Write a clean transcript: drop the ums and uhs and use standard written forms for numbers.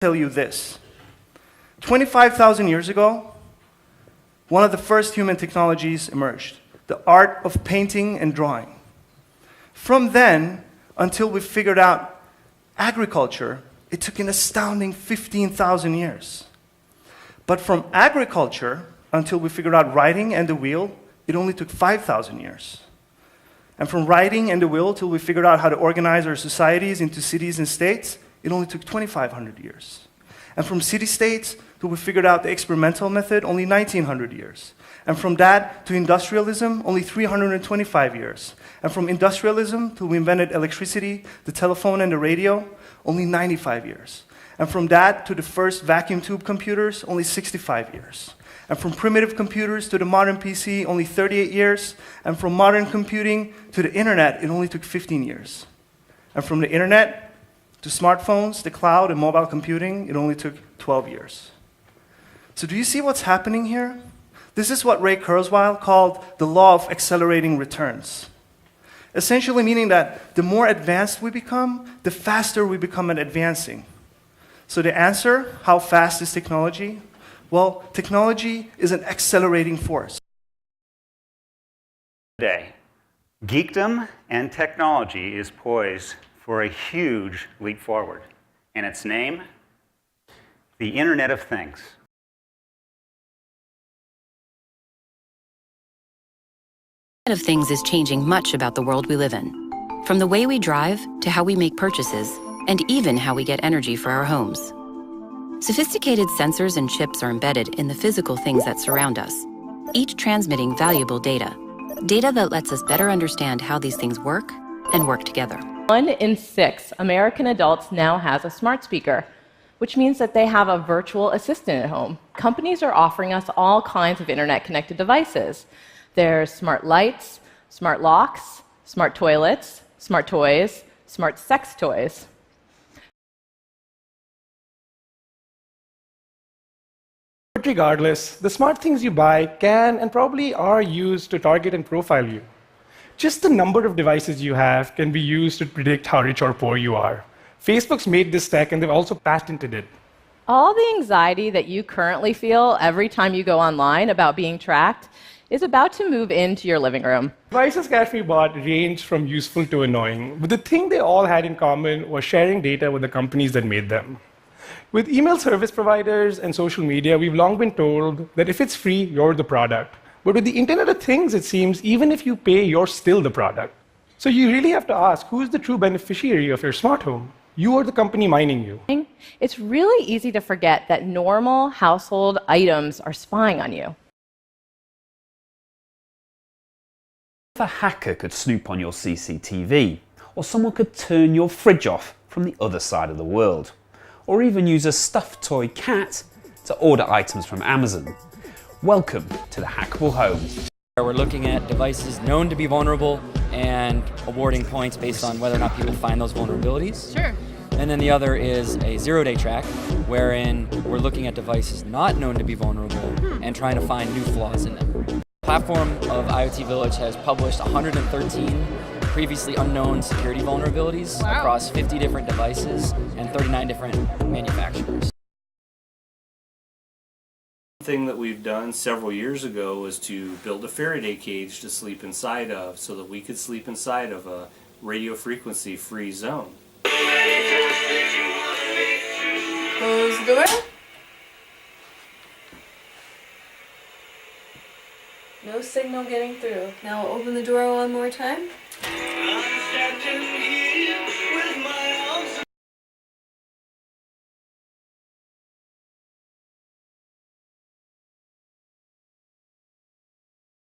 tell you this. 25,000 years ago, one of the first human technologies emerged, the art of painting and drawing. From then until we figured out agriculture, it took an astounding 15,000 years. But from agriculture until we figured out writing and the wheel, it only took 5,000 years. And from writing and the wheel till we figured out how to organize our societies into cities and states, it only took 2,500 years. And from city-states till we figured out the experimental method, only 1,900 years. And from that to industrialism, only 325 years. And from industrialism till we invented electricity, the telephone, and the radio, only 95 years. And from that to the first vacuum tube computers, only 65 years. And from primitive computers to the modern PC, only 38 years. And from modern computing to the internet, it only took 15 years. And from the internet to smartphones, the cloud, and mobile computing, it only took 12 years. So do you see what's happening here? This is what Ray Kurzweil called the law of accelerating returns. Essentially meaning that the more advanced we become, the faster we become at advancing. So the answer, how fast is technology? Well, technology is an accelerating force. Today, geekdom and technology is poised for a huge leap forward. And its name, the Internet of Things. The Internet of Things is changing much about the world we live in, from the way we drive to how we make purchases, and even how we get energy for our homes. Sophisticated sensors and chips are embedded in the physical things that surround us, each transmitting valuable data that lets us better understand how these things work and work together. 1 in 6 American adults now has a smart speaker, which means that they have a virtual assistant at home. Companies are offering us all kinds of internet-connected devices. There's smart lights, smart locks, smart toilets, smart toys, smart sex toys. But regardless, the smart things you buy can and probably are used to target and profile you. Just the number of devices you have can be used to predict how rich or poor you are. Facebook's made this tech, and they've also patented it. All the anxiety that you currently feel every time you go online about being tracked is about to move into your living room. Devices Kashmir bought ranged from useful to annoying, but the thing they all had in common was sharing data with the companies that made them. With email service providers and social media, we've long been told that if it's free, you're the product. But with the Internet of Things, it seems, even if you pay, you're still the product. So you really have to ask, who's the true beneficiary of your smart home? You or the company mining you? It's really easy to forget that normal household items are spying on you. If a hacker could snoop on your CCTV, or someone could turn your fridge off from the other side of the world, or even use a stuffed toy cat to order items from Amazon. Welcome to the Hackable Home. We're looking at devices known to be vulnerable and awarding points based on whether or not people find those vulnerabilities. Sure. And then the other is a zero-day track, wherein we're looking at devices not known to be vulnerable and trying to find new flaws in them. The platform of IoT Village has published 113 previously unknown security vulnerabilities across 50 different devices and 39 different manufacturers. Thing that we've done several years ago was to build a Faraday cage to sleep inside of so that we could sleep inside of a radio frequency free zone. Close the door. No signal getting through. Now open the door one more time.